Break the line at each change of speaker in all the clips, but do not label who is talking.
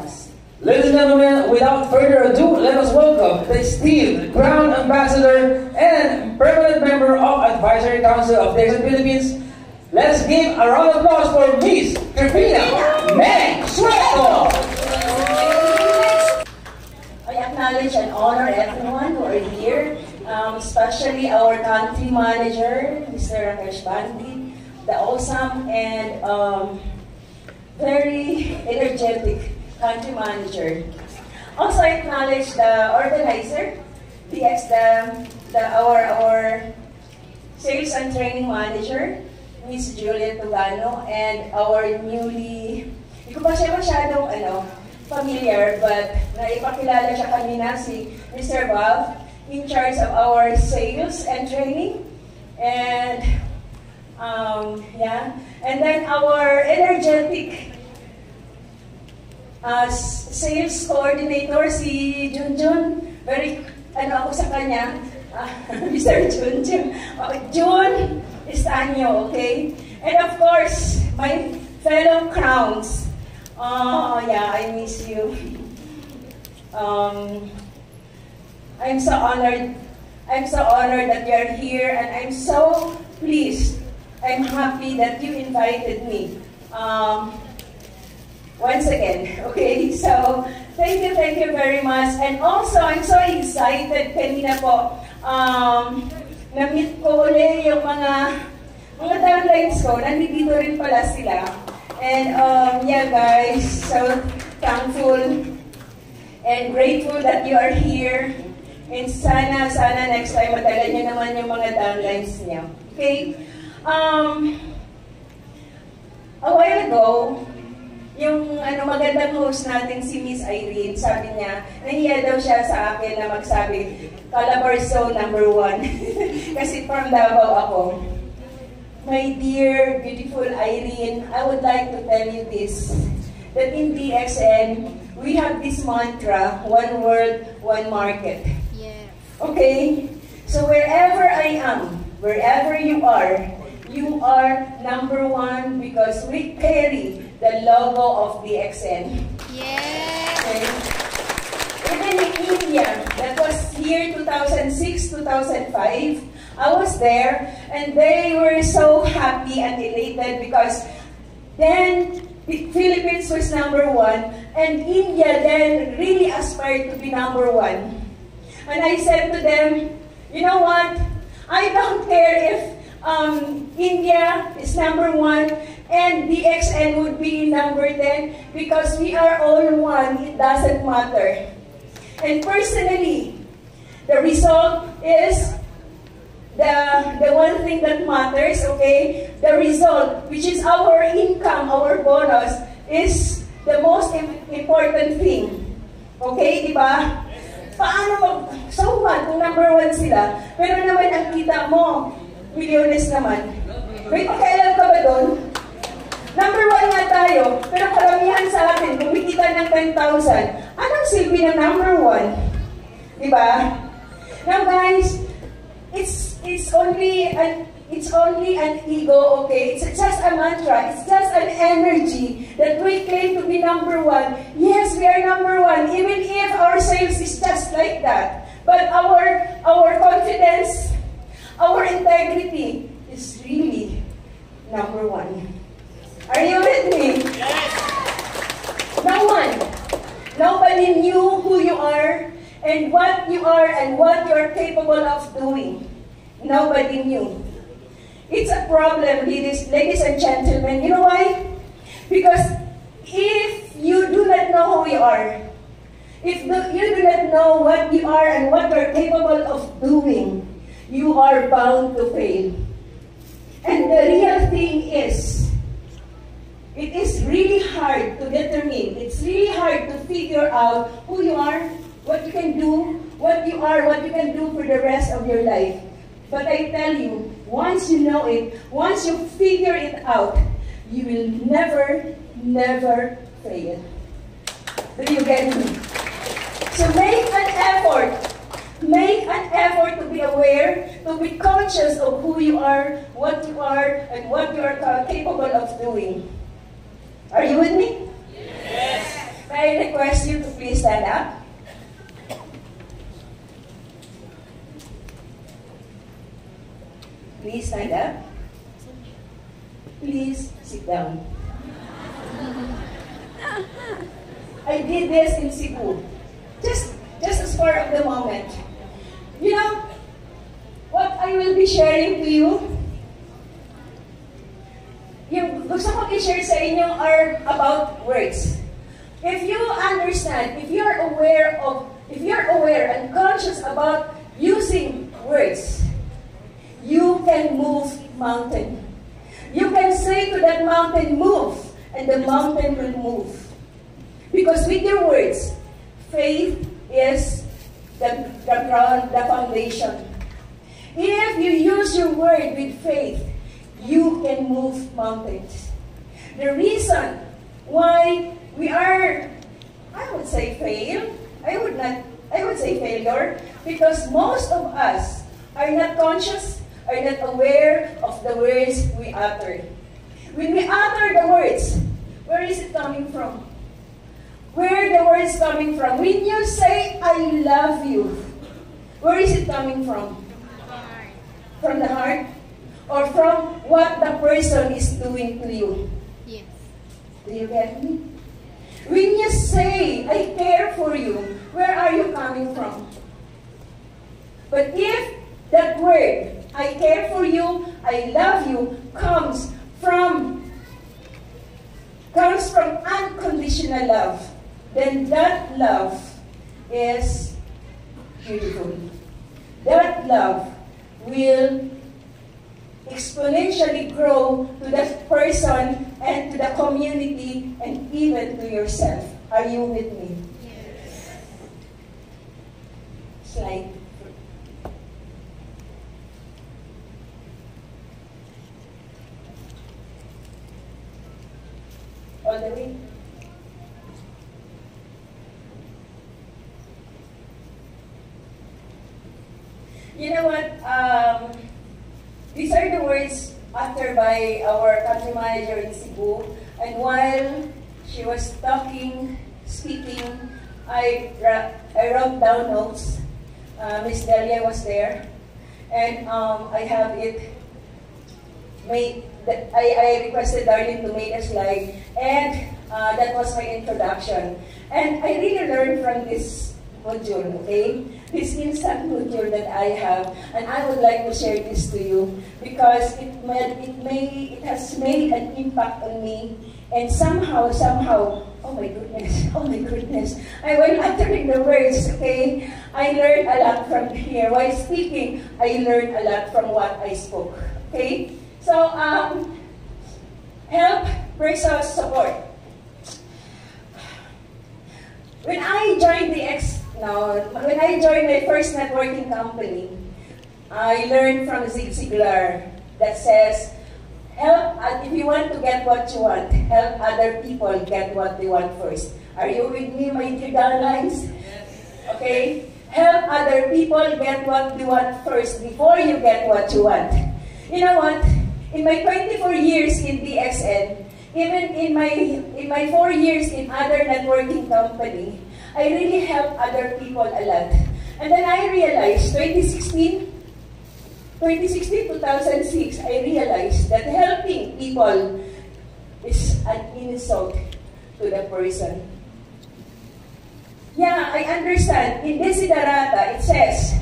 us.
Ladies and gentlemen, without further ado, let us welcome the esteemed Crown Ambassador and permanent member of Advisory Council of the XN Philippines. Let's give a round of applause for Miss Trifina Meng Sueto.
I acknowledge and honor everyone who are here, especially our country manager, Mr. Rakesh Bandi, the awesome and very energetic country manager. Also, I acknowledge the organizer, our sales and training manager, Miss Juliet Tugano, and our newly, hindi ko pa siya masyadong familiar, but naipakilala siya kanina, si Mr. Bob, in charge of our sales and training. And and then our energetic sales coordinator, si Junjun, very, ako sa kanya, Mr. Junjun, Jun Estanio, okay? And of course, my fellow crowns, I miss you. I'm so honored that you're here, and I'm so pleased, I'm happy that you invited me. Once again, okay? So, thank you very much. And also, I'm so excited kanina po, na-meet ko ulit yung mga downlines ko. Nandito rin pala sila. And, guys, so thankful and grateful that you are here. And sana next time madala nyo naman yung mga downlines niyo. Okay? A while ago, yung magandang host natin si Miss Irene, sabi niya, nahiya daw siya sa akin na magsabi, Calabarzon #1. Kasi from Davao ako. My dear, beautiful Irene, I would like to tell you this, that in DXN, we have this mantra, one world, one market.
Yeah.
Okay? So wherever I am, wherever you are #1 because we carry the logo of DXN.
Yeah.
Okay? Even in India, that was year 2006, 2005, I was there, and they were so happy and elated because then the Philippines was #1, and India then really aspired to be #1. And I said to them, you know what? I don't care if India is #1 and DXN would be number 10 because we are all one. It doesn't matter. And personally, the result is the one thing that matters, okay? The result, which is our income, our bonus, is the most important thing. Okay, di ba? Paano so what kung #1 sila, pero naman ang kita mo, milyones naman. May pakialam ka ba doon? #1 nga tayo, pero karamihan sa atin, kumikita ng 10,000. Anong silbi ng #1? Diba? Now guys, it's only an ego, okay? It's just a mantra. It's just an energy that we claim to be #1. Yes, we are #1, even if our sales is just like that. But our confidence, our integrity is really #1. Are you with me?
Yes.
No one. Nobody knew who you are and what you are and what you are capable of doing. Nobody knew. It's a problem, ladies and gentlemen. You know why? Because if you do not know who you are, if you do not know what you are and what you are capable of doing, you are bound to fail. And the real thing is, it is really hard to determine, it's really hard to figure out who you are, what you can do, what you are, what you can do for the rest of your life. But I tell you, once you know it, once you figure it out, you will never fail. Do you get me? So make an effort. Make an effort to be aware, to be conscious of who you are, and what you are capable of doing. Are you with me?
Yes.
Kaya I request you to please stand up? Please stand up. Please sit down. I did this in Cebu. Just as part of the moment. You know, what I will be sharing to you, yung gusto ko i-share sa inyo are about words. If you understand, if you're aware and conscious about using words, you can move mountain. You can say to that mountain, move, and the mountain will move. Because with your words, faith is the ground, the foundation. If you use your word with faith, you can move mountains. The reason why we are, I would say fail, I would say failure, because most of us are not conscious, are not aware of the words we utter. When we utter the words, where is it coming from? Where the words coming from? When you say, I love you, where is it coming from? From the heart? Or from what the person is doing to you?
Yes.
Do you get me? When you say, I care for you, where are you coming from? But if that word, I care for you, I love you, comes from unconditional love, then that love is beautiful. That love will exponentially grow to that person and to the community and even to yourself. Are you with me?
Yes.
Slide. All the way. You know what? These are the words uttered by our country manager in Cebu. And while she was talking, speaking, I wrote down notes. Miss Delia was there. And I have it made. I requested Darlene to make a slide. And that was my introduction. And I really learned from this module, okay? This instant module that I have, and I would like to share this to you because it has made an impact on me, and somehow, oh my goodness, I went uttering the words, okay? I learned a lot from here. While speaking, I learned a lot from what I spoke, okay? So, help versus support. When I joined when I joined my first networking company, I learned from Zig Ziglar that says, if you want to get what you want, help other people get what they want first. Are you with me, my dear darlings? Okay? Help other people get what they want first before you get what you want. You know what? In my 24 years in DXN, even in my 4 years in other networking company, I really help other people a lot. And then I realized, 2006, I realized that helping people is an insult to the person. Yeah, I understand. In Desiderata, it says,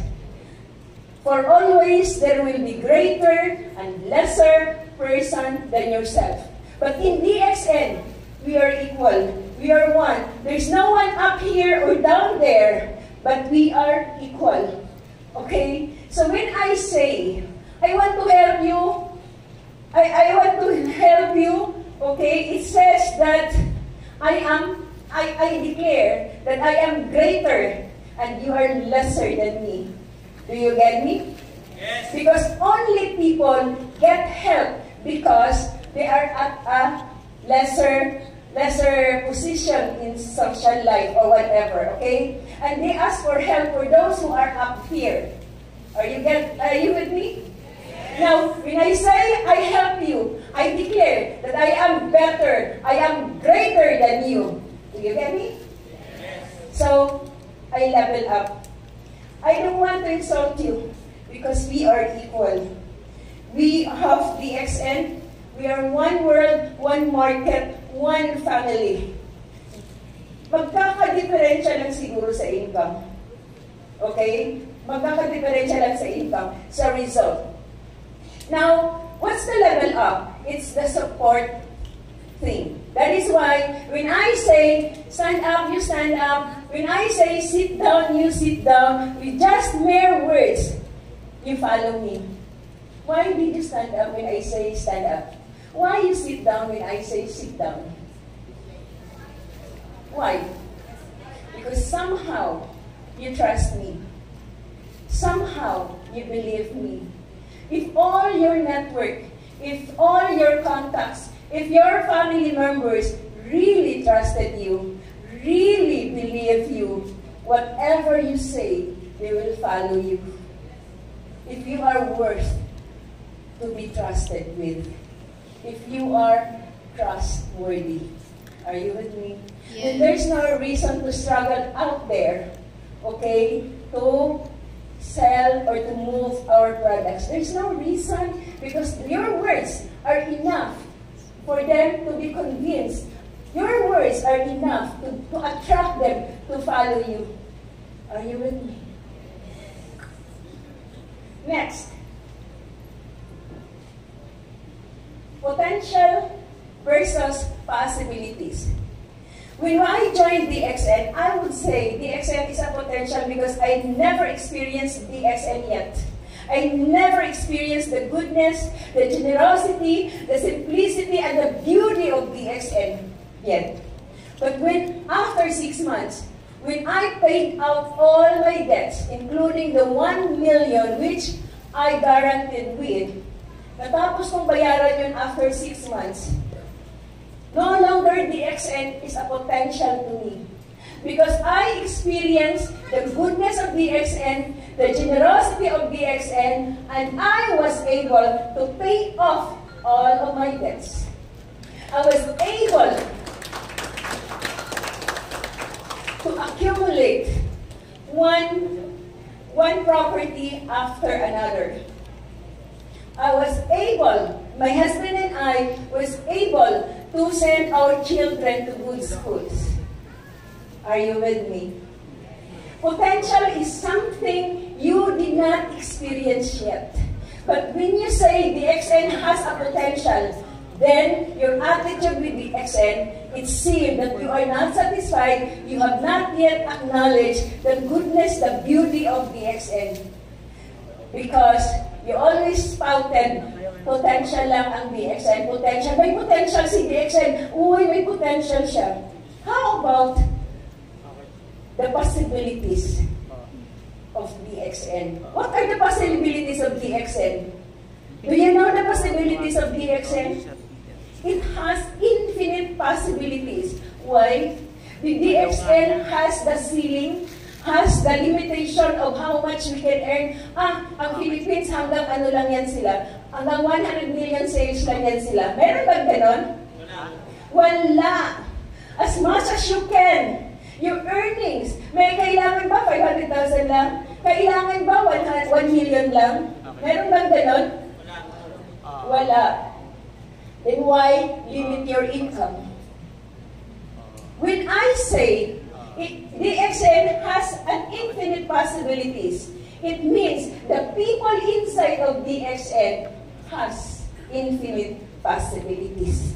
for always there will be greater and lesser person than yourself. But in DXN, we are equal. We are one. There's no one up here or down there, but we are equal. Okay? So when I say, I want to help you, I want to help you, okay? It says that I declare that I am greater and you are lesser than me. Do you get me?
Yes.
Because only people get help because they are at a lesser position in social life or whatever, okay? And they ask for help for those who are up here. Are you with me? Yes. Now, when I say I help you, I declare that I am better, I am greater than you. Do you get me? I level up. I don't want to insult you because we are equal. We have DXN. We are one world, one market, one family. Magkakadiferensya lang siguro sa income. Okay? Magkakadiferensya lang sa income, sa result. Now, what's the level up? It's the support thing. That is why when I say stand up, you stand up. When I say sit down, you sit down. With just mere words, you follow me. Why did you stand up when I say stand up? Why you sit down when I say sit down? Why? Because somehow you trust me. Somehow you believe me. If all your network, if all your contacts, if your family members really trusted you, really believe you, whatever you say, they will follow you. If you are worth to be trusted with, if you are trustworthy. Are you with me?
Yes.
Then there's no reason to struggle out there, okay, to sell or to move our products. There's no reason because your words are enough for them to be convinced. Your words are enough to attract them to follow you. Are you with me? Next. Potential versus possibilities. When I joined DXN, I would say DXN is a potential because I never experienced DXN yet. I never experienced the goodness, the generosity, the simplicity, and the beauty of DXN yet. But when, after 6 months, when I paid out all my debts, including the 1 million which I guaranteed with, natapos kong bayaran yun after 6 months, no longer DXN is a potential to me. Because I experienced the goodness of DXN, the generosity of DXN, and I was able to pay off all of my debts. I was able to accumulate one property after another. I was able, my husband and I was able to send our children to good schools. Are you with me? Potential is something you did not experience yet. But when you say DXN has a potential, then your attitude with DXN, it seems that you are not satisfied, you have not yet acknowledged the goodness, the beauty of DXN. Because you always spouted, potential lang ang DXN, potential. May potential si DXN. Uy, may potential siya. How about the possibilities of DXN? What are the possibilities of DXN? Do you know the possibilities of DXN? It has infinite possibilities. Why? The DXN has the ceiling, has the limitation of how much we can earn. Ang Philippines hanggang ano lang yan sila? Hanggang 100 million sales lang yan sila. Meron ba ganon? Wala. As much as you can. Your earnings, may kailangan ba 500,000 lang? Kailangan ba 1 million lang? Meron ba ganon? Wala. Then why limit your income? When I say DXN has an infinite possibilities, it means the people inside of DXN has infinite possibilities.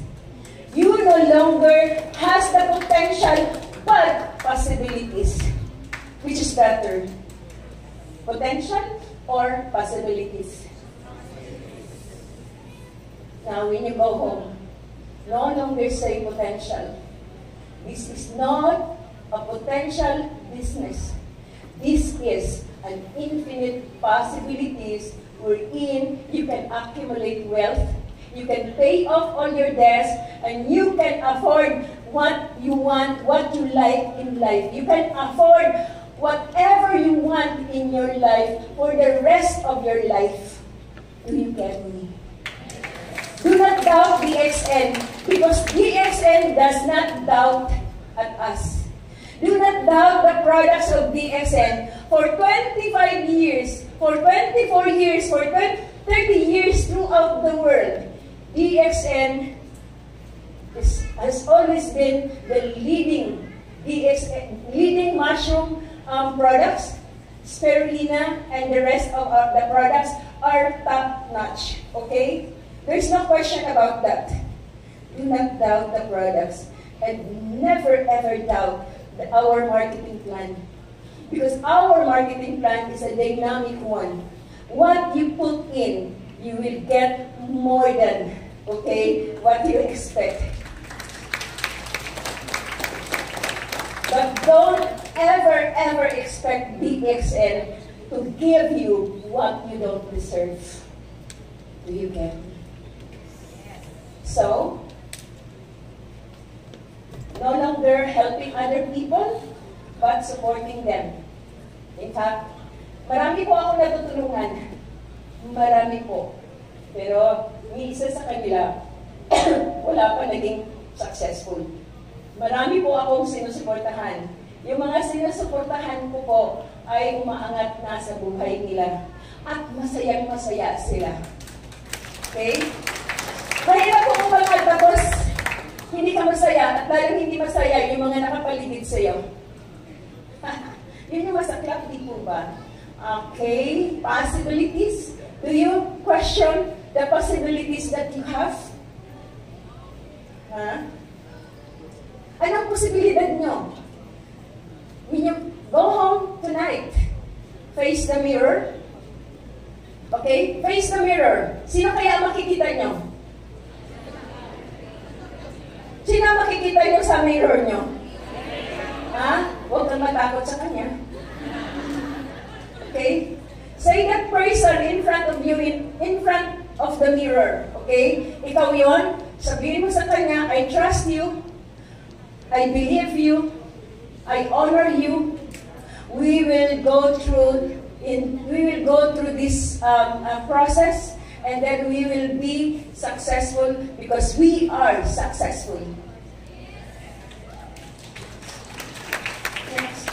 You no longer has the potential but possibilities. Which is better? Potential or possibilities? Now, when you go home, no longer say potential. This is not a potential business. This is an infinite possibilities wherein you can accumulate wealth, you can pay off all your debts, and you can afford what you want, what you like in life. You can afford whatever you want in your life for the rest of your life. Do you get me? Do not doubt DXN because DXN does not doubt at us. Do not doubt the products of DXN. For 25 years, for 24 years, for 30 years throughout the world, DXN has always been the leading mushroom products. Spirulina and the rest of the products are top-notch. Okay? There's no question about that. Do not doubt the products. And never ever doubt our marketing plan. Because our marketing plan is a dynamic one. What you put in, you will get more than, okay, what you expect. But don't ever expect DXN to give you what you don't deserve. Do you get me? So, no longer helping other people, but supporting them. In fact, marami po ako natutulungan. Marami po. Pero, may isa sa kanila, wala pa naging successful. Marami po akong sinusuportahan. Yung mga sinusuportahan ko po ay umaangat na sa buhay nila. At masayang-masaya sila. Okay? Mahirap po umangat tapos hindi ka masaya at lalong hindi masaya yung mga nakapaligid sa iyo. Yun yung masaklap, di po ba? Okay, possibilities. Do you question the possibilities that you have? Anong posibilidad nyo? When you go home tonight, face the mirror. Okay, face the mirror. Sino kaya makikita nyo? Sino makikita nyo sa mirror nyo? Huwag kang matakot sa kanya. Okay? Say that person in front of you, in front of the mirror. Okay? Ikaw yon. Sabihin mo sa kanya, I trust you. I believe you. I honor you. We will go through this process, and then we will be successful because we are successful. Next.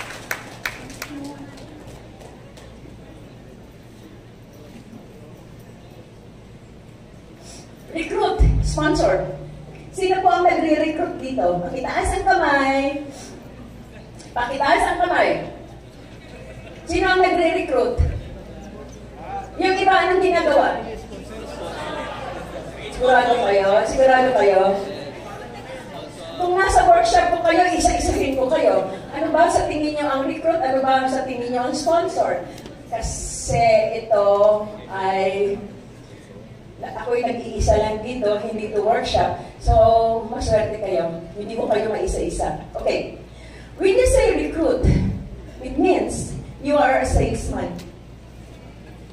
Recruit, sponsor. Sino po ang nagre-recruit dito? Pakitaas ang kamay. Pakitaas ang kamay. Sino ang nagre-recruit? Yung iba, anong ginagawa? Sigurado kayo? Sigurado kayo? Kung nasa workshop po kayo, isa-isahin po kayo. Ano ba sa tingin nyo ang recruit? Ano ba sa tingin nyo ang sponsor? Kasi ito ay... Ako'y nag-iisa lang dito, hindi to workshop. So, maswerte kayo. Hindi ko kayo maisa-isa. Okay. When you say recruit, it means you are a salesman.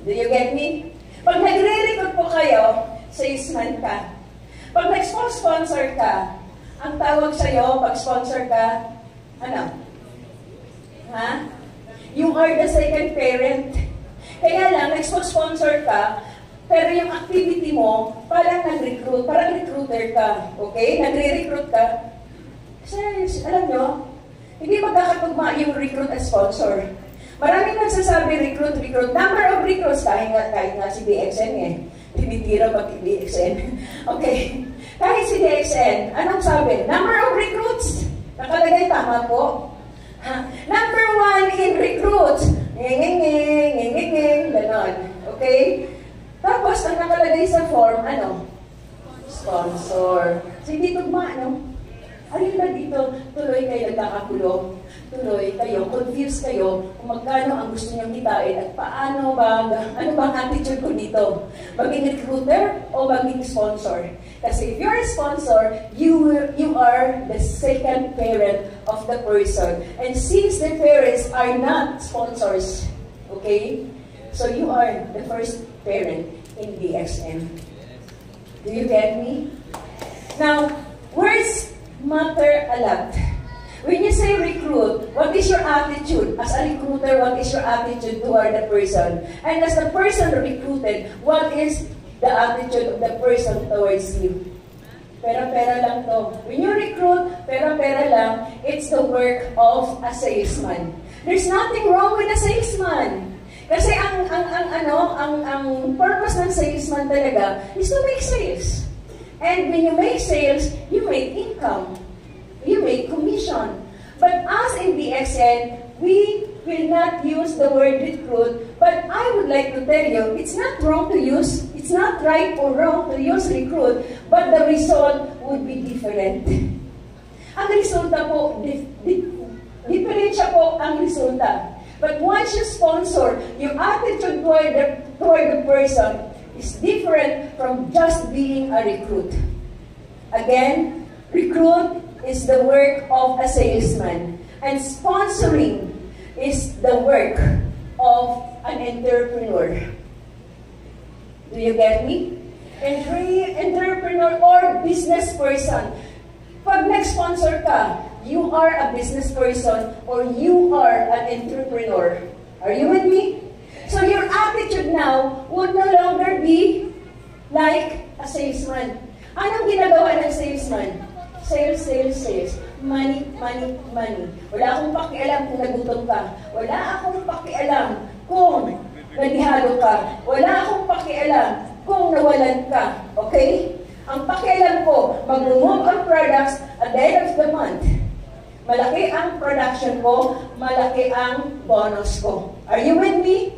Do you get me? Pag nagre-recruit po kayo, salesman ka. Pag nag-sponsor ka, ang tawag sa'yo, pag sponsor ka, ano? You are the second parent. Kaya lang, nag-sponsor ka, pero yung activity mo, parang nag-recruit, parang recruiter ka. Okay? Nagre-recruit ka. Kasi, alam nyo, hindi magkakatugma yung recruit at sponsor. Maraming nagsasabi recruit. Number of recruits, kahit nga si DXN eh. Tinitira pag DXN. Okay. Kahit si DXN, anong sabi? Number of recruits. Nakalagay, tama po. Number 1 in recruits. Ngeng, ganon. Okay? Tapos, ang nakalagay sa form, ano? Sponsor. So, hindi tugma, no? Alin ba dito? Tuloy kayo nagkakagulo. Tuloy kayo, confused kayo kung magkano ang gusto niyong kitain at paano ba, ano ba ang attitude ko dito? Maging recruiter o maging sponsor? Kasi if you're a sponsor, you are the second parent of the person. And since the parents are not sponsors, okay? So you are the first parent in DXN. Do you get me? Now, words matter a lot. When you say recruit, what is your attitude? As a recruiter, what is your attitude toward the person? And as the person recruited, what is the attitude of the person towards you? Pera-pera lang to. When you recruit, pera-pera lang, it's the work of a salesman. There's nothing wrong with a salesman. Kasi ang purpose ng salesman talaga is to make sales. And when you make sales, you make income. You make commission. But us in DXN, we will not use the word recruit, but I would like to tell you, it's not right or wrong to use recruit, but the result would be different. Ang resulta po, diferensya po ang resulta. But once you sponsor, your attitude toward the person is different from just being a recruit. Again, recruit is the work of a salesman, and sponsoring is the work of an entrepreneur. Do you get me? Entrepreneur or business person. Pag nag-sponsor ka, you are a business person or you are an entrepreneur. Are you with me? So your attitude now would no longer be like a salesman. Anong ginagawa ng salesman? Sales, sales, sales. Money, money, money. Wala akong pakialam kung nagutom ka. Wala akong pakialam kung nadihado ka. Wala akong pakialam kung nawalan ka. Okay? Ang pakialam ko, mag-remove ang products at the end of the month. Malaki ang production ko, malaki ang bonus ko. Are you with me?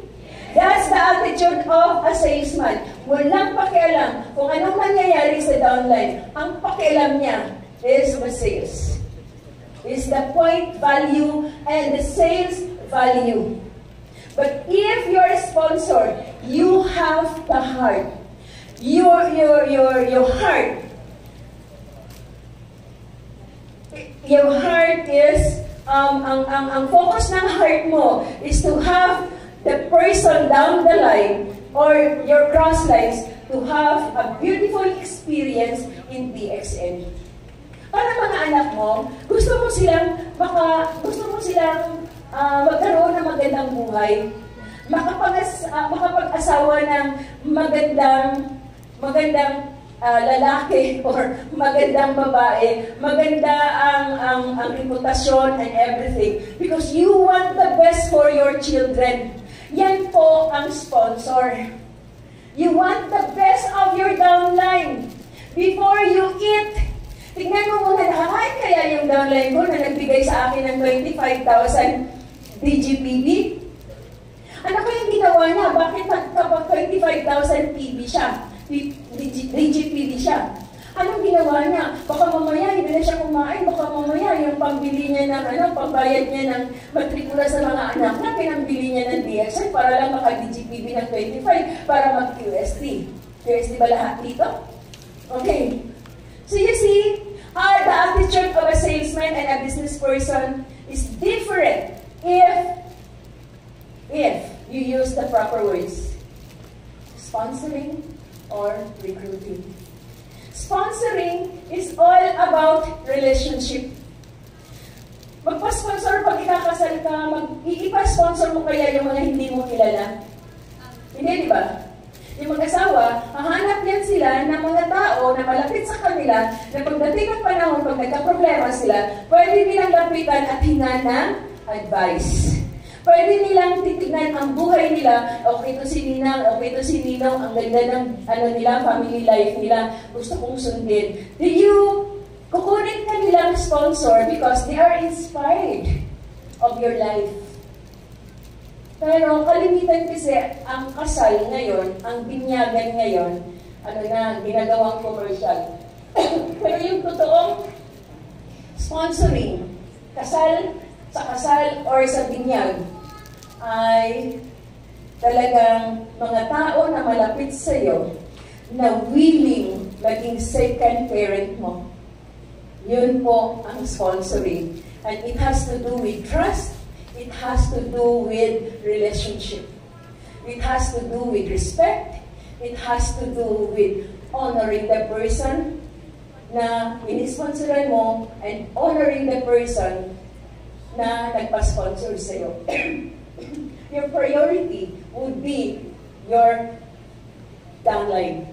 That's the attitude of a salesman. Walang pakialam kung anong nangyayari sa downline. Ang pakialam niya is the sales. Is the point value and the sales value. But if you're a sponsor, you have the heart. Your heart. Your heart is ang focus ng heart mo is to have the person down the line or your cross lines to have a beautiful experience in DXN. Para mga anak mo, gusto mo silang magkaroon ng magandang buhay, makapag-asawa ng magandang lalaki or magandang babae, maganda ang reputasyon and everything. Because you want the best for your children. Yan po ang sponsor. You want the best of your downline. Before you eat, tingnan mo muna, nakakain kaya yung downline ko na nagbigay sa akin ng 25,000 DGPB? Ano kaya ginawa niya? Bakit kapag 25,000 PB siya? DGPB siya? Anong ginawa niya? Baka mamaya, hindi na siya kumain. Baka mamaya, yung pambili niya ng, pambayad niya ng matrikula sa mga anak na pinambili niya ng DXN para lang maka-DGPB ng 25 para mag-QST. QST ba lahat dito? Okay. So you see, the attitude of a salesman and a business person is different if you use the proper words. Sponsoring or recruiting. Sponsoring is all about relationship. Magpa-sponsor pag ikakasal ka, ipa-sponsor mo kaya yung mga hindi mo kilala? Hindi, di ba? Yung mag-asawa, hahanap yan sila ng mga tao na malapit sa kanila na pagdating ng panahon, pag nagka-problema sila, pwede nilang lapitan at hingan ng advice. Pwede nilang titignan ang buhay nila. Okay to si Ninang, okay to si Ninong, ang ganda ng family life nila. Gusto kong sundin. Kukunin ka nilang sponsor because they are inspired of your life. Pero kalimitan kasi ang kasal ngayon, ang binyagan ngayon, ginagawang commercial. Pero yung totoong sponsoring, kasal or sa binyag, ay talagang mga tao na malapit sa iyo na willing maging second parent mo. Yun po ang sponsoring. And it has to do with trust. It has to do with relationship. It has to do with respect. It has to do with honoring the person na inisponsoran mo and honoring the person na nagpa-sponsor sa'yo. Your priority would be your downline.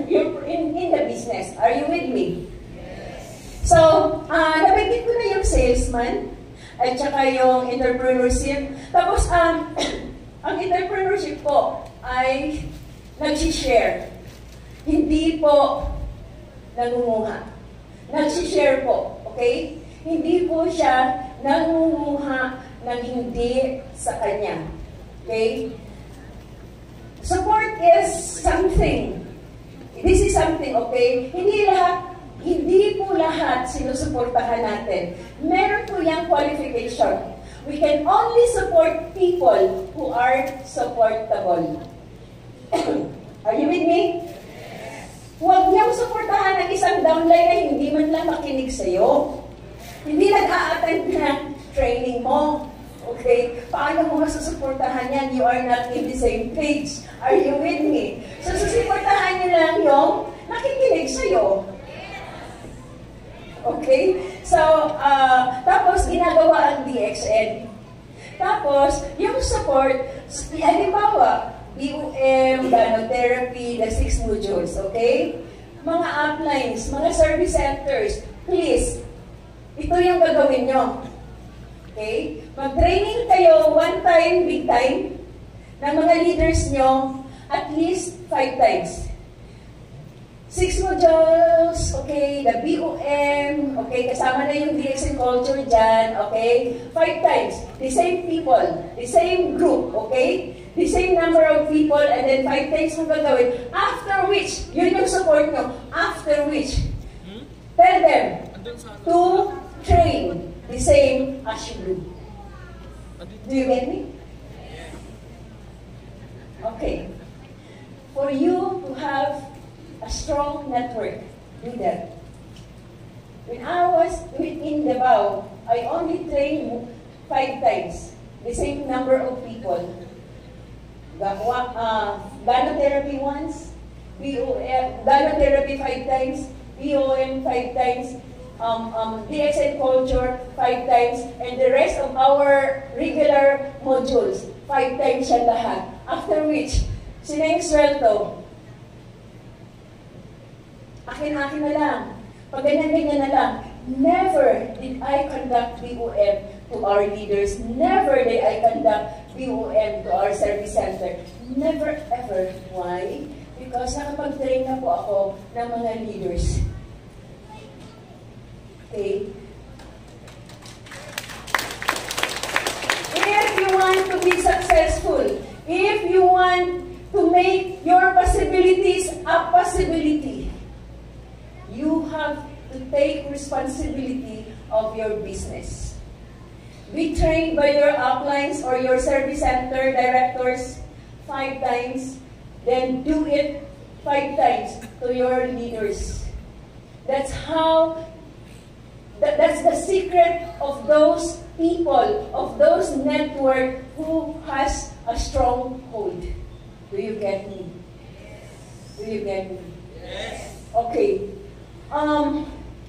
you're in the business. Are you with me? So, nabanggit ko na yung salesman at saka yung entrepreneurship. Tapos, ang entrepreneurship po ay nag-share. Hindi po nangunguha. Nag-share po, okay? Hindi po siya nangunguha ng hindi sa kanya. Okay? Support is something. This is something, okay? Hindi po lahat sinusuportahan natin. Meron po yung qualification. We can only support people who are supportable. Are you with me? Huwag niyang suportahan ng isang downline na hindi man lang makinig sa'yo. Hindi nag-a-attend ng training mo. Okay? Paano mo masusuportahan yan? You are not in the same page. Are you with me? So, susuportahan niyo lang yung nakikinig sa'yo. Okay? So, tapos ginagawa ang DXN. Tapos, yung support, halimbawa, BUM, Gynotherapy, the 6 modules, okay? Mga uplines, mga service centers, please, ito yung gagawin nyo. Okay? Mag-training kayo one time, big time, ng mga leaders nyo, at least 5 times. 6 modules, okay, the BOM, okay, kasama na yung DXN culture dyan, okay, 5 times, the same people, the same group, okay, the same number of people, and then 5 times mo gagawin, after which, yun yung support nyo, after which, tell them to train the same as you do. Do you get me? Okay. For you to have a strong network, do that. When I was in Davao, I only trained 5 times, the same number of people. Gynotherapy once, Gynotherapy 5 times, BOM 5 times, DXN culture 5 times, and the rest of our regular modules, 5 times siya lahat. After which, sineng sweldo, akin-akin na lang. Pag ganyan-ganyan na lang. Never did I conduct BOM to our leaders. Never did I conduct BOM to our service center. Never ever. Why? Because nakapag-train na po ako ng mga leaders. Okay? If you want to be successful, if you want to make your possibilities a possibility, you have to take responsibility of your business. Be trained by your uplines or your service center directors 5 times, then do it 5 times to your leaders. That's how, that's the secret of those people, of those network who has a strong hold. Do you get me? Do you get me? Yes. Okay.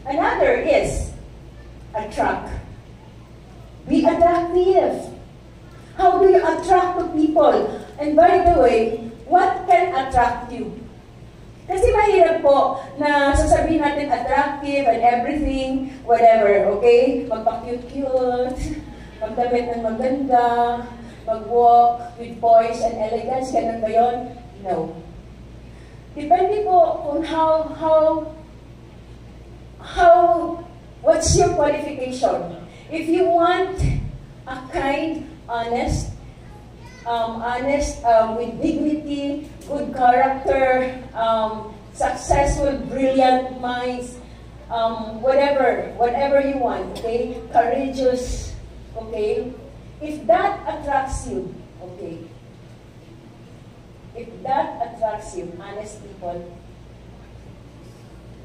Another is attract. Be attractive. How do you attract to people? And by the way, what can attract you? Kasi mahirap po na sasabihin natin attractive and everything, whatever, okay? Magpa-cute-cute, magdamit ng maganda, mag-walk with poise and elegance, ganun ba yun? No. Depende po kung what's your qualification? If you want a kind, honest, with dignity, good character, successful, brilliant minds, whatever you want, okay? Courageous, okay? If that attracts you, okay? If that attracts you, honest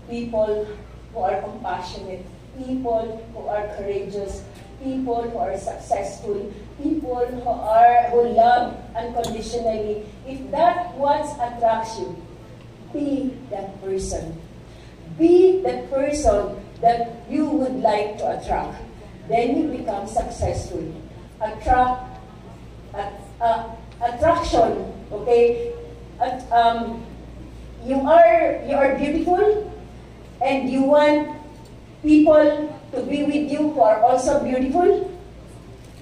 people who are compassionate, people who are courageous, people who are successful, people who love unconditionally. If that what attracts you, be that person. Be that person that you would like to attract. Then you become successful. Attraction, okay? you are beautiful, and you want people to be with you who are also beautiful,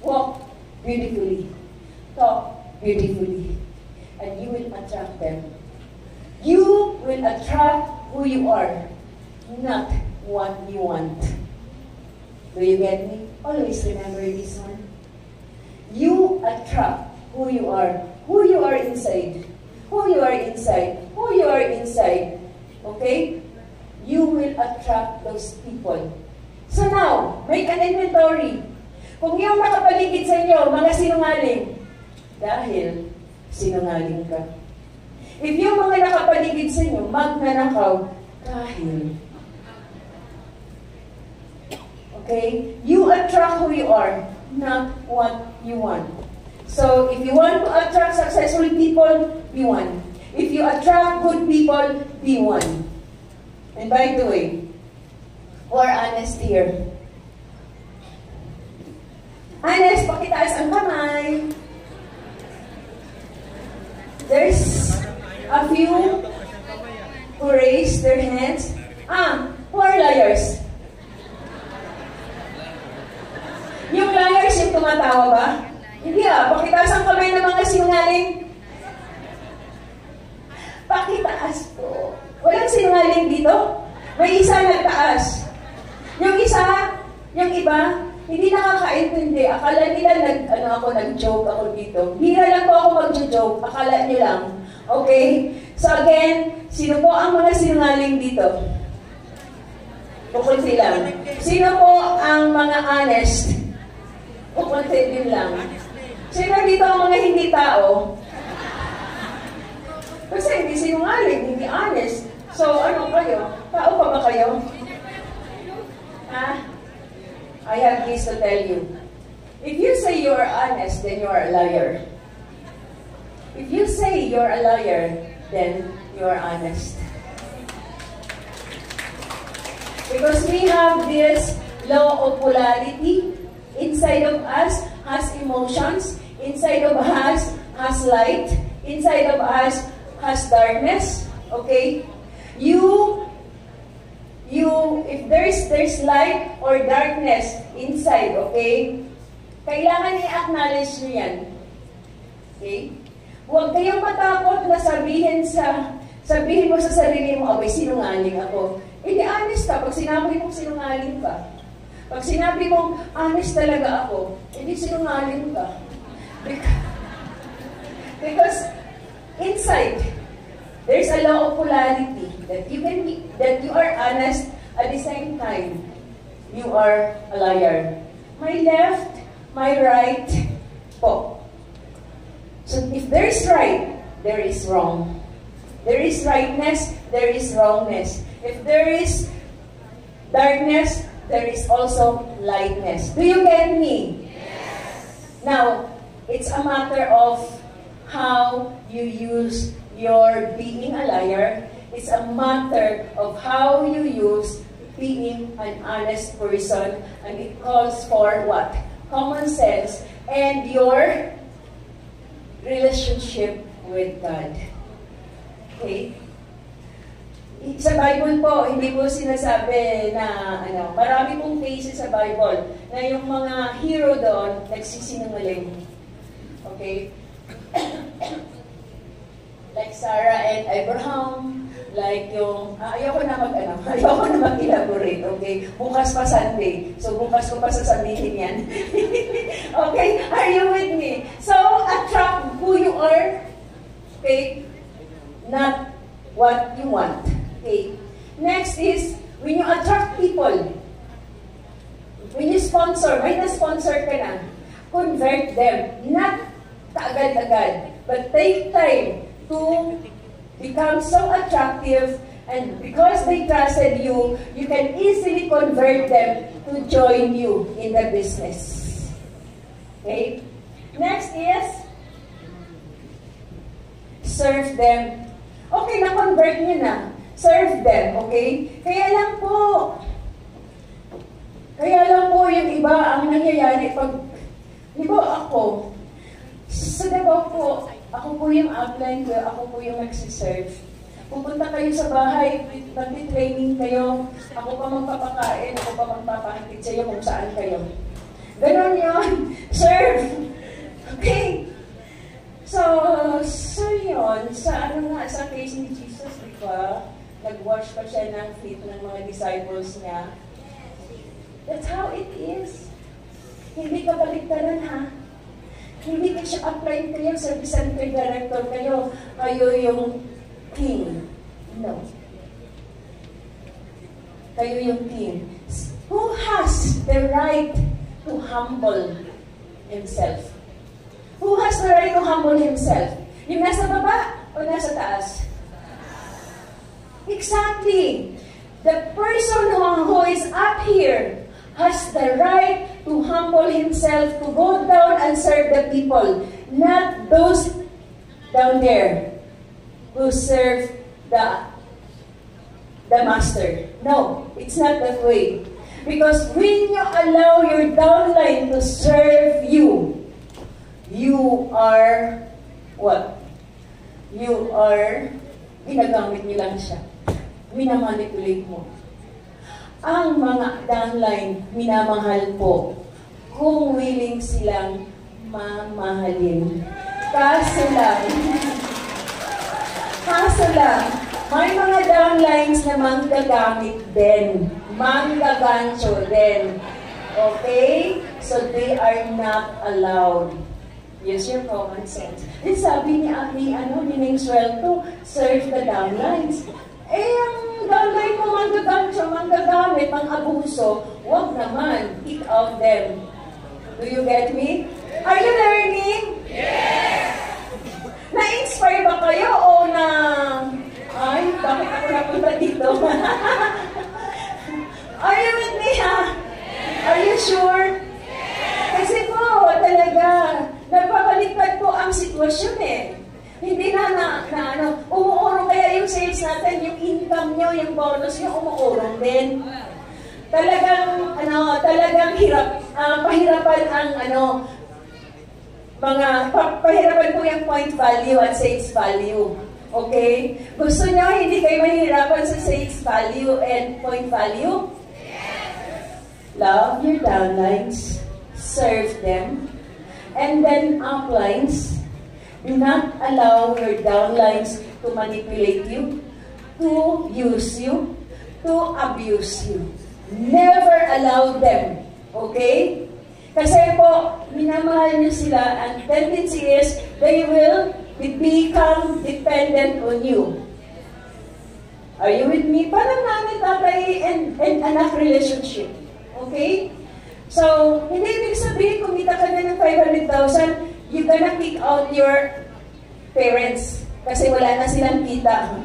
walk beautifully, talk beautifully, and you will attract them. You will attract who you are, not what you want. Do you get me? Always remember this one. You attract who you are inside. Who you are inside. Who you are inside. Okay? You will attract those people. So now, make an inventory. Kung yung nakapaligid sa inyo, mga sinungaling, dahil sinungaling ka. If yung mga nakapaligid sa inyo, magnanakaw, dahil. Okay? You attract who you are, not what you want. So, if you want to attract successful people, be one. If you attract good people, be one. And by the way, who are honest here? Honest, pakitaas ang kamay. There's a few who raise their hands. Who are liars? Yung liars yung tumatawa ba? Hindi pakitaas ang kamay ng mga sinungaling. Pakitaas po. Walang sinungaling dito. May isa nagtaas. Yung isa, yung iba, hindi nakakaintindi. Akala nila nag-joke ako dito. Hira lang po ako mag-joke. Akala nyo lang. Okay? So again, sino po ang mga sinungaling dito? Kukunti lang. Sino po ang mga honest? Kukunti din lang. Sino dito ang mga hindi tao? Kasi hindi sinungaling, hindi honest. So, ano kayo? Tao pa ba kayo? I have this to tell you. If you say you are honest, then you are a liar. If you say you are a liar, then you are honest. Because we have this law of polarity. Inside of us has emotions. Inside of us has light. Inside of us has darkness. Okay? If there's light or darkness inside, okay? Kailangan i-acknowledge nyo yan. Okay? Huwag kayong matakot na sabihin mo sa sarili mo, abay, sinungaling ako. Hindi, honest ka. Pag sinabi mong sinungaling ka. Pag sinabi mong, honest talaga ako, hindi sinungaling ka. Because inside, there's a law of polarity that you are honest at the same time you are a liar. My left, my right, po. So if there's right, there is wrong. There is rightness, there is wrongness. If there is darkness, there is also lightness. Do you get me? Yes. Now, it's a matter of how you use your being a liar. It's a matter of how you use being an honest person. And it calls for what? Common sense and your relationship with God. Okay? Sa Bible po, hindi po sinasabi na, marami pong cases sa Bible na yung mga hero doon, nagsisinungaling. Okay? Like Sarah and Abraham, like yung, ayoko na mag-elaborate, okay? Bukas pa Sunday, so bukas ko pa sasabihin yan. Okay? Are you with me? So, attract who you are, okay? Not what you want, okay? Next is, when you attract people, when you sponsor, may na-sponsor ka na, convert them, not kaagad-agad, but take time to become so attractive, and because they trusted you, you can easily convert them to join you in the business. Okay? Next is, serve them. Okay, na-convert nyo na. Serve them, okay? Kaya lang po yung iba ang nangyayari pag, di ba ako, sa Davao po, ako po yung upline girl, ako po yung nagsiserve. Pupunta kayo sa bahay, magti-training kayo, ako pa magpapakain, ako pa magpapahatid sa iyo kung saan kayo. Ganon yun. Serve. Okay? So yun, sa case ni Jesus, di ba? Nag-wash pa siya ng feet ng mga disciples niya. That's how it is. Hindi ka baliktaran, ha? Hindi ka siya apply kayo, service center director kayo yung king. No. Kayo yung king. Who has the right to humble himself? Who has the right to humble himself? Yung nasa baba o nasa taas? Exactly. The person who is up here has the right to humble himself, to go down and serve the people, not those down there who serve the master. No, it's not that way. Because when you allow your downline to serve you, you are what? You are, ginagamit niyo lang siya. Minamanipulate mo. Ang mga downline, minamahal po kung willing silang mamahalin. Kaso lang, may mga downlines na manggagamit din. Manggagancho din. Okay? So they are not allowed. Use your common sense. And sabi ni Ning Swell to serve the downlines. Ang downline mo manggagancho, manggagamit, mang-abuso, wag naman. Kick out them. Do you get me? Are you learning? Yes! Na-inspire ba kayo o ay, bakit ako napunta dito? Are you with me, ha? Are you sure? Kasi po, talaga, nagpapaliktad po ang sitwasyon eh. Hindi umuurong kaya yung sales natin, yung income nyo, yung bonus nyo, umuurong din. Talagang pahirapan ang pahirapan po yung point value at sales value. Okay? Gusto nyo hindi kayo mahirapan sa sales value and point value? Love your downlines, serve them, and then uplines. Do not allow your downlines to manipulate you, to use you, to abuse you. Never allow them. Okay? Kasi po, minamahal niyo sila, and tendency is they will become dependent on you. Are you with me? Parang nanay, tatay, and anak relationship. Okay? So, hindi ibig sabihin, kumita ka na ng 500,000, you're gonna kick out your parents kasi wala na silang kita.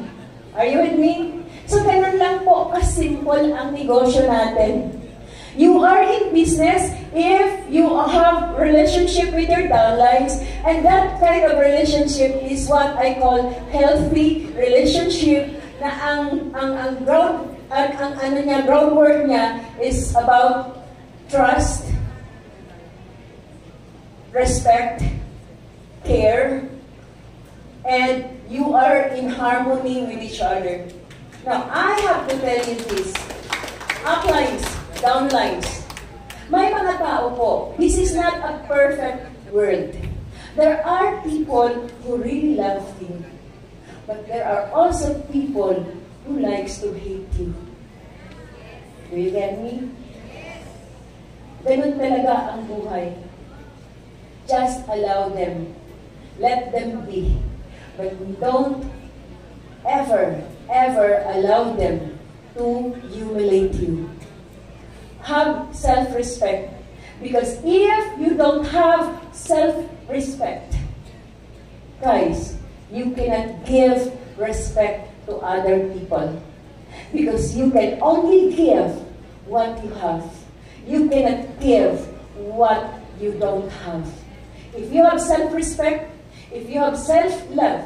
Are you with me? So, ganun lang po kasimple ang negosyo natin. You are in business if you have relationship with your downlines, and that kind of relationship is what I call healthy relationship, na ang groundwork niya is about trust, respect, care, and you are in harmony with each other. Now, I have to tell you this. Uplines, downlines. May mga tao po, this is not a perfect world. There are people who really love you. But there are also people who likes to hate you. Do you get me? Ganun talaga ang buhay. Just allow them. Let them be. But don't ever allow them to humiliate you. Have self-respect. Because if you don't have self-respect, guys, you cannot give respect to other people. Because you can only give what you have. You cannot give what you don't have. If you have self-respect, if you have self-love,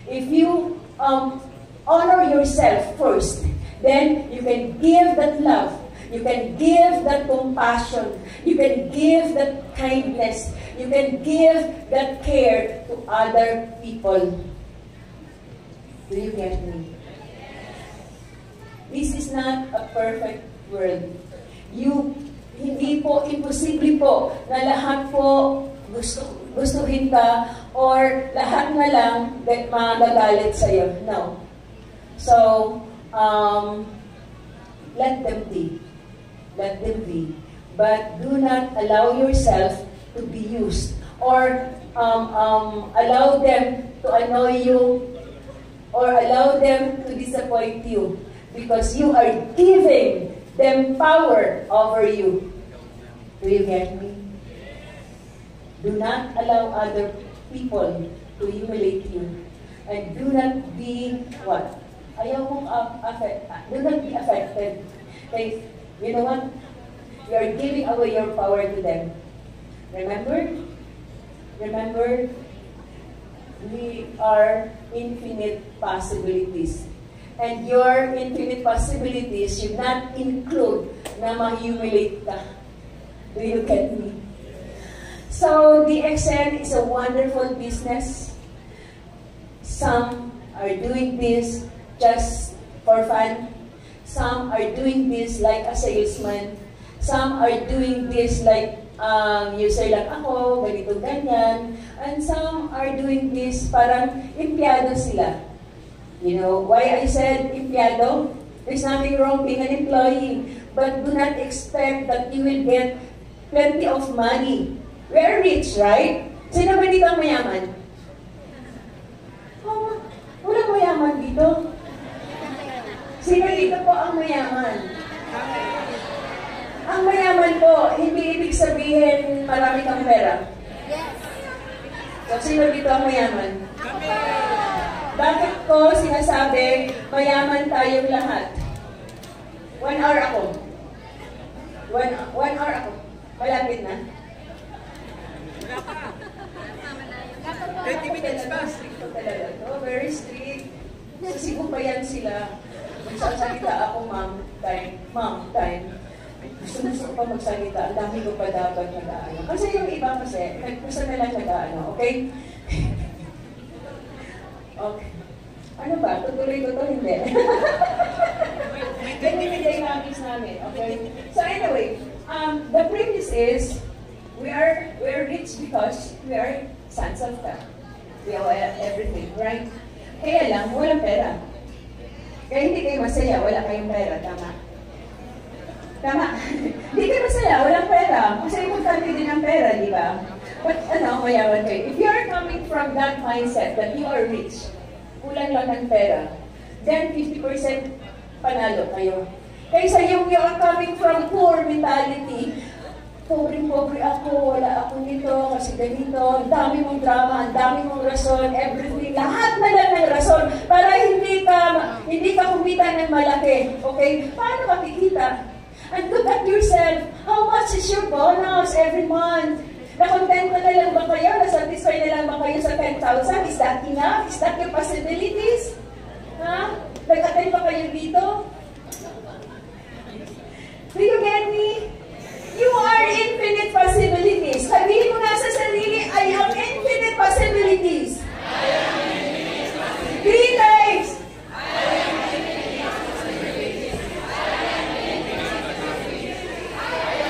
if you honor yourself first, then you can give that love, you can give that compassion, you can give that kindness, you can give that care to other people. Do you get me? This is not a perfect world. Hindi po, imposible po na lahat po gustuhin ka or lahat na lang magagalit sa'yo. No. So, let them be. Let them be. But do not allow yourself to be used or allow them to annoy you or allow them to disappoint you because you are giving them power over you. Do you get me? Do not allow other people to humiliate you. And do not be what? Ayaw mong do not be affected. Okay, you know what? You are giving away your power to them. Remember? Remember, we are infinite possibilities. And your infinite possibilities should not include na ma-humiliate ka. Do you get me? So, DXN is a wonderful business. Some are doing this just for fun. Some are doing this like a salesman. Some are doing this like user lang ako, ganito, ganyan. And some are doing this parang empleyado sila. You know, why I said empleyado? There's nothing wrong being an employee. But do not expect that you will get plenty of money. We are rich, right? Sino ba dito ang mayaman? Oh, walang mayaman dito. Sino dito po ang mayaman? Ang mayaman po, hindi ibig sabihin marami kang pera.
Yes.
So, sino dito ang mayaman? Bakit ko sinasabi, mayaman tayong lahat? 1 hour ako. 1 hour ako. Malapit na.
20 minutes pa.
Strict ko talaga to. Very strict. Sasigubayan sila. Magsasalita ako, ma'am, time. Ma'am, time. Gusto ko pa magsalita. Ang dami ko pa dapat nag-aano. Kasi yung iba kasi, gusto nila nag-aano. Okay? Okay. Ano ba? Tutuloy ko to? Hindi. Ganyan yung dynamics namin. Okay? So anyway, the premise is, we are rich because we are sons of God. We have everything, right? Kaya lang, walang pera. Kaya hindi kayo masaya, wala kayong pera. Tama? Tama? Hindi kayo masaya, walang pera. Kasi importante din ang pera, di ba? But mayaman kayo. If you are coming from that mindset that you are rich, kulang lang ng pera, then 50% panalo kayo. Kaysa yung you are coming from poor mentality, pobre ako, wala ako nito, kasi ganito, ang dami mong drama, ang dami mong rason, everything, lahat na lang ng rason, para hindi ka kumita ng malaki. Okay? Paano makikita? And look at yourself, how much is your bonus every month? Na-content na lang ba kayo? Na-satisfy na lang ba kayo sa 10,000? Is that enough? Is that your possibilities? Ha? Nag-attend ba kayo dito? Do you get me? You are infinite possibilities. Sabihin mo nga sa sarili, I have infinite possibilities. I have infinite possibilities. 3 times. I have infinite possibilities. I have infinite possibilities. I have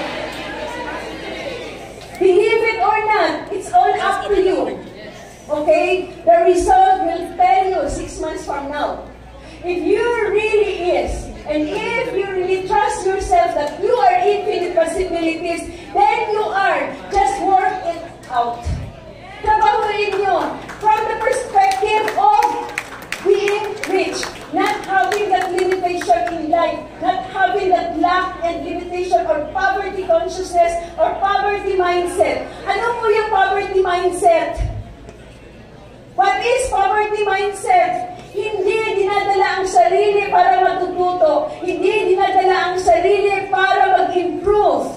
infinite possibilities. Believe it or not, it's all up to you. Okay? The result will tell you 6 months from now. If you really is, and if you really trust yourself that you are infinite possibilities, then you are. Just work it out. Trabahuin nyo from the perspective of being rich, not having that limitation in life, not having that lack and limitation or poverty consciousness or poverty mindset. Ano po yung poverty mindset? What is poverty mindset? Hindi dinadala ang sarili para matututo. Hindi dinadala ang sarili para mag-improve.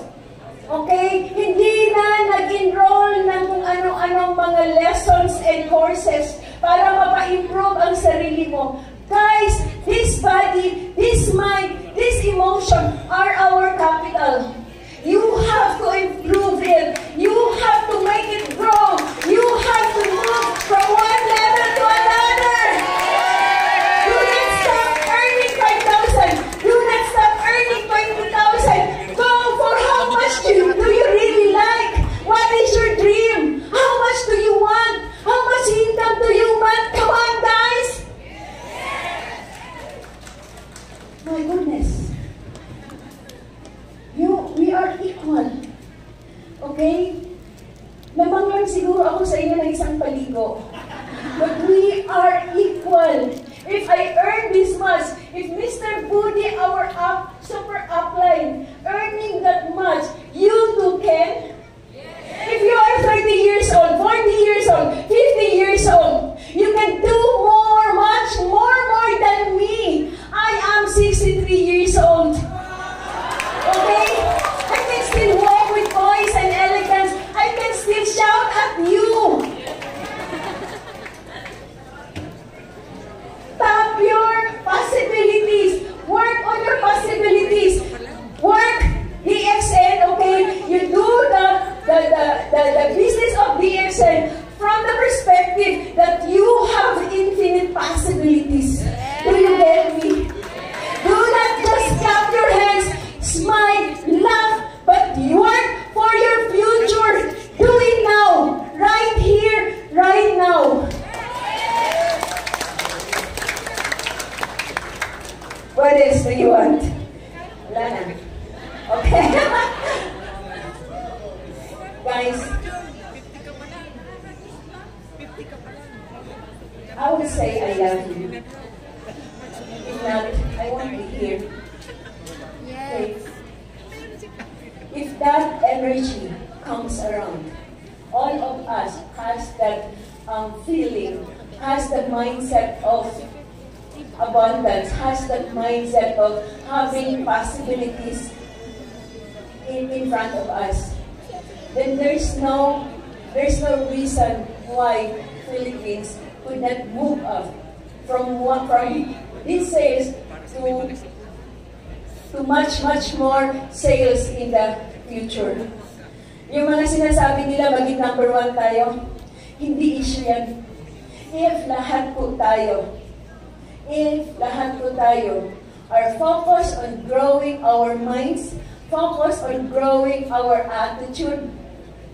Okay? Hindi na nag-enroll ng kung ano-anong mga lessons and courses para mapa-improve ang sarili mo. Guys, this body, this mind, this emotion are our capital. You have to improve it. You have to make it grow. You have to move from one level to another. Do not stop earning 5,000. Okay? Namanglang siguro ako sa inyo ng isang paligo. But we are equal. If I earn this much, if Mr. Budi, our super upline, earning that much, you too can? If you are 30 years old, 40 years old, 50 years old, you can do more, much more than me. I am 63 years old. Okay? I can still walk with poise and elegance. I can still shout at you. Tap your possibilities. Work on your possibilities. Work DXN, okay? You do the business of DXN from the perspective that you have infinite possibilities. Do you get me? Do not just clap your hands, smile, laugh, but work for your future. Do it now, right here, right now. What else do you want? Wala na. Okay. Guys, I would say I love you. If not, I won't be here. Okay. If that energy comes around, all of us has that feeling, has the mindset of abundance, has that mindset of having possibilities in front of us, then there's no reason why Philippines could not move up from these sales to much more sales in the future. Yung mga sinasabi nila maging number 1 tayo, hindi issue yan. If lahat po tayo are focused on growing our minds, focused on growing our attitude,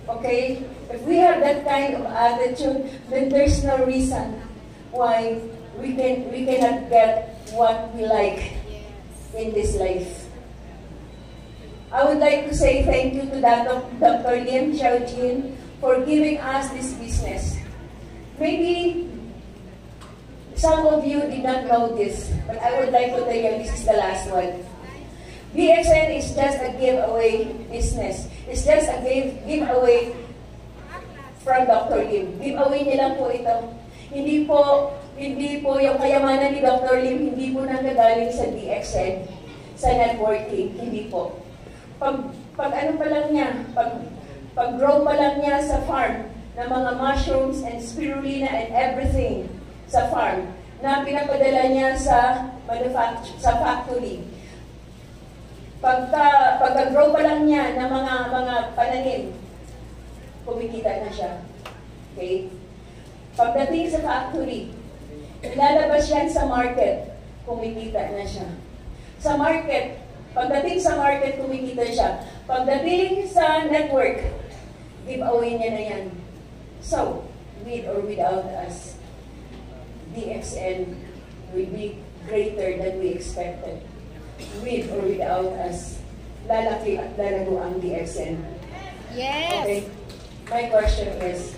okay? If we have that kind of attitude, then there's no reason why we cannot get what we like in this life. I would like to say thank you to Dr. Lim Xiaojin for giving us this business. Maybe some of you did not know this, but I would like to tell you this is the last one. DXN is just a giveaway business. It's just a giveaway from Dr. Lim. Giveaway niya lang po ito. Hindi po yung kayamanan ni Dr. Lim, hindi po nanggagaling sa DXN, sa networking, hindi po. Pag ano pa lang niya, pag grow pa lang niya sa farm ng mga mushrooms and spirulina and everything sa farm, na pinapadala niya sa factory. Pagka-grow pa lang niya ng mga pananim, kumikita na siya. Okay? Pagdating sa factory, ilalabas yan sa market, kumikita na siya. Sa market, pagdating sa market, kumikita siya. Pagdating sa network, giveaway niya na yan. So, with or without us, DXN will be greater than we expected. With or without us, lalaki at lalago ang DXN.
Yes!
Okay? My question is,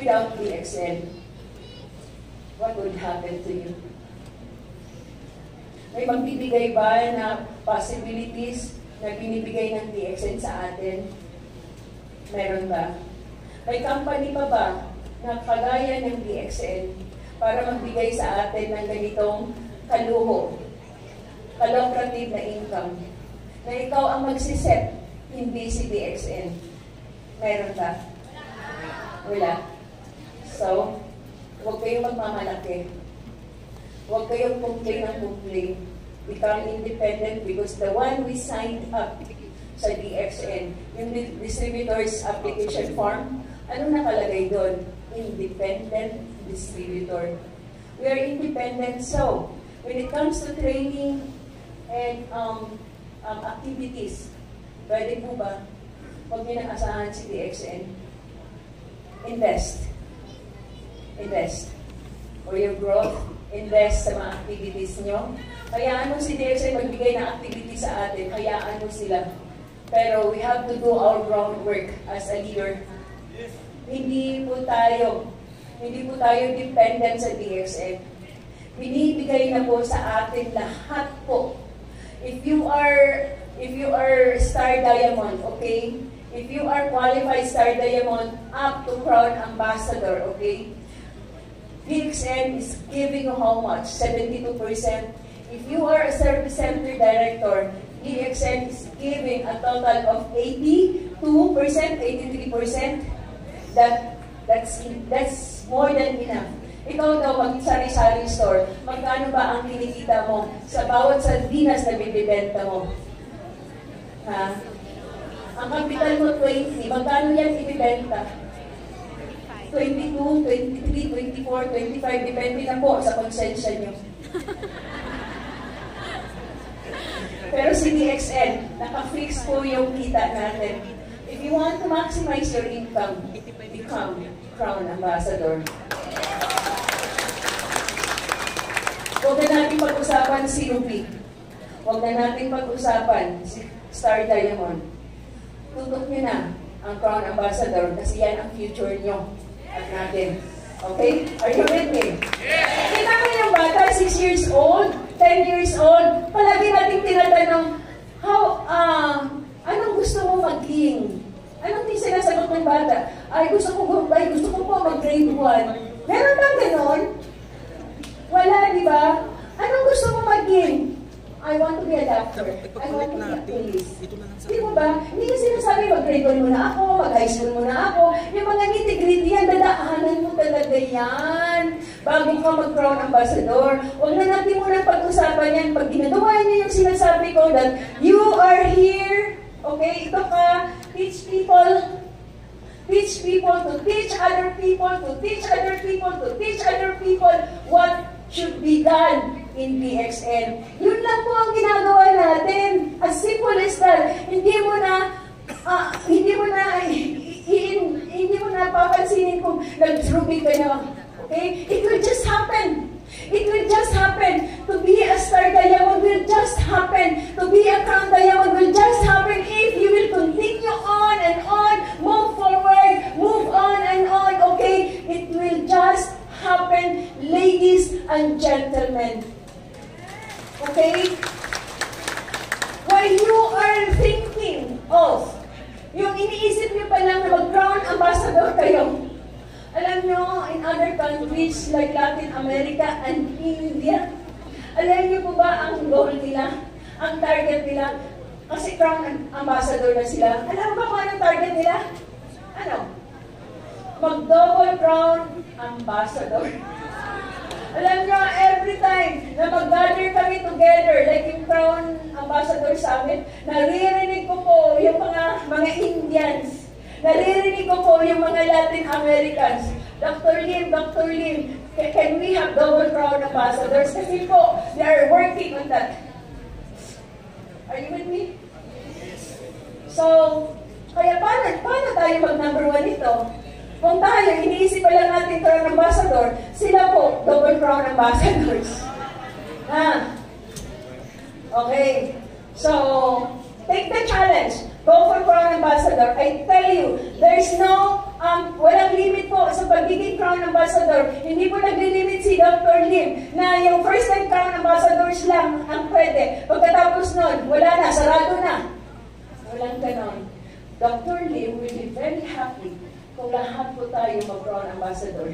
without DXN, what would happen to you? May magbibigay ba na possibilities na binibigay ng DXN sa atin? Meron ba? May company pa ba na kagaya ng DXN para magbigay sa atin ng ganitong kaluho, kalokrative na income, na ikaw ang magsiset, hindi si DXN? Meron ba? Wala. So, huwag kayong magmamalaki. Huwag kayong complain ng complain. Become independent because the one we signed up sa DXN, yung distributor's application form, ano nakalagay doon? Independent distributor. We are independent, so when it comes to training and activities, pwede po ba? Huwag niyo nang asahan si DXN. Invest. Invest. For your growth, invest sa mga activities nyo. Hayaan mo si DXN magbigay ng activity sa atin. Hayaan mo sila. Pero we have to do our groundwork as a leader. Hindi po tayo dependent sa DXN. Binibigay na po sa atin lahat po. If you are Star Diamond, okay? If you are qualified Star Diamond up to Crown Ambassador, okay? DXN is giving you how much? 72%. If you are a Service Center Director, DXN is giving a total of 82%, 83%. That's more than enough. Ikaw daw, mag-sari-sari store, magkano ba ang kinikita mo sa bawat sardinas na bibibenta mo? Ha? Ang kapital mo 20, magkano yan ibibenta? 22, 23, 24, 25, depende na po sa konsensya nyo. Pero si DXN, naka-fix po yung kita natin. If you want to maximize your income, become Crown Ambassador. Huwag na natin pag-usapan si Ruby. Huwag na natin pag-usapan si Star Diamond. Tutok nyo na ang Crown Ambassador kasi yan ang future nyo at natin. Okay? Are you ready? Yeah! Kita mo yung bata, 6 years old, 10 years old, palagi natin tinatanong, anong gusto mo maging? Anong sinasagot ng bata? Gusto ko po mag-grade 1. Meron bang ganon? Wala, di ba? Anong gusto mo maging? I want to be a doctor. I want to be a police. Di mo ba? Hindi ka sinasabi, mag-grade 1 muna ako, mag-high school muna ako. Yung mga nitty-gritty yan, dadaanan mo talaga yan. Bago ka mag-Crown Ambassador. Huwag na natin muna pag-usapan yan. Pag ginagawa niyo yung sinasabi ko that you are here, okay, ito ka, teach people to teach other people, to teach other people, to teach other people what should be done in DXN. Yun lang po ang ginagawa natin. As simple as that. Hindi mo na papansinin kung nag-ruby ka na. Okay? It will just happen. It will just happen. To be a Star Diamond will just happen. To be a Crown Diamond will just happen if you will continue on and on, move forward, move on and on, okay? It will just happen, ladies and gentlemen. Okay? While you are thinking of, yung iniisip niyo pa lang na mag-Crown Ambassador kayo, alam nyo, in other countries like Latin America and India, alam nyo po ba ang goal nila? Ang target nila? Kasi Crown Ambassador na sila. Alam mo ba kung anong target nila? Ano? Mag-double Crown Ambassador. Alam nyo, every time na mag-gather kami together, like yung Crown Ambassador Summit, naririnig ko po yung mga Indians. Naririnig ko po yung mga Latin Americans. Dr. Lim, can we have double Crown Ambassadors? Kasi po, they are working on that. Are you with me? So, kaya paano tayo mag-number 1 nito? Kung tayo, iniisip pa lang natin Crown Ambassador, sila po, double Crown Ambassadors. Okay. So, take the challenge. Go for Crown Ambassador. I tell you, there's no, walang limit po sa pagiging Crown Ambassador. Hindi po nag-limit si Dr. Lim na yung first time Crown Ambassadors lang ang pwede. Pagkatapos nun, wala na, sarado na. Walang ganon. Dr. Lim will be very happy kung lahat po tayo mag-Crown Ambassador.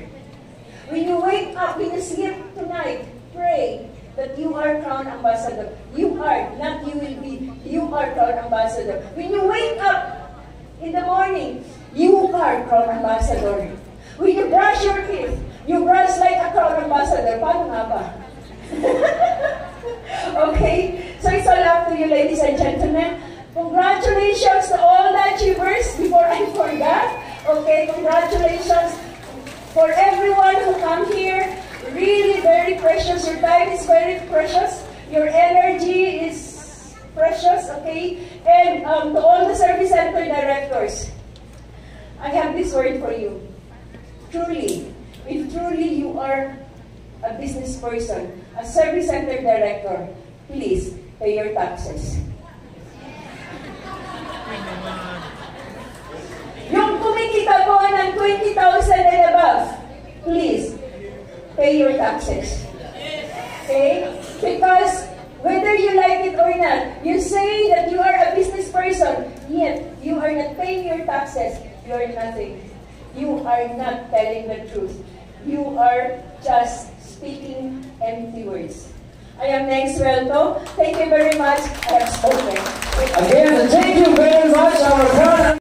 When you wake up, when you sleep tonight, pray that you are Crown Ambassador. You are, not you will be. You are Crown Ambassador. When you wake up in the morning, you are Crown Ambassador. When you brush your teeth, you brush like a Crown Ambassador. Paano nga ba? Okay? So it's all up to you, ladies and gentlemen. Congratulations to all the achievers before I forgot. Okay, congratulations for everyone who come here. Really very precious. Your time is very precious. Your energy is precious, okay? And to all the service center directors, I have this word for you. Truly, if truly you are a business person, a service center director, please pay your taxes. kumikita po ng 20,000 and above, please, pay your taxes. Okay? Because whether you like it or not, you say that you are a business person, yet you are not paying your taxes, you are nothing. You are not telling the truth. You are just speaking empty words. I am Neng Suelto. Thank you very much. I have spoken.
Again, thank you very much, our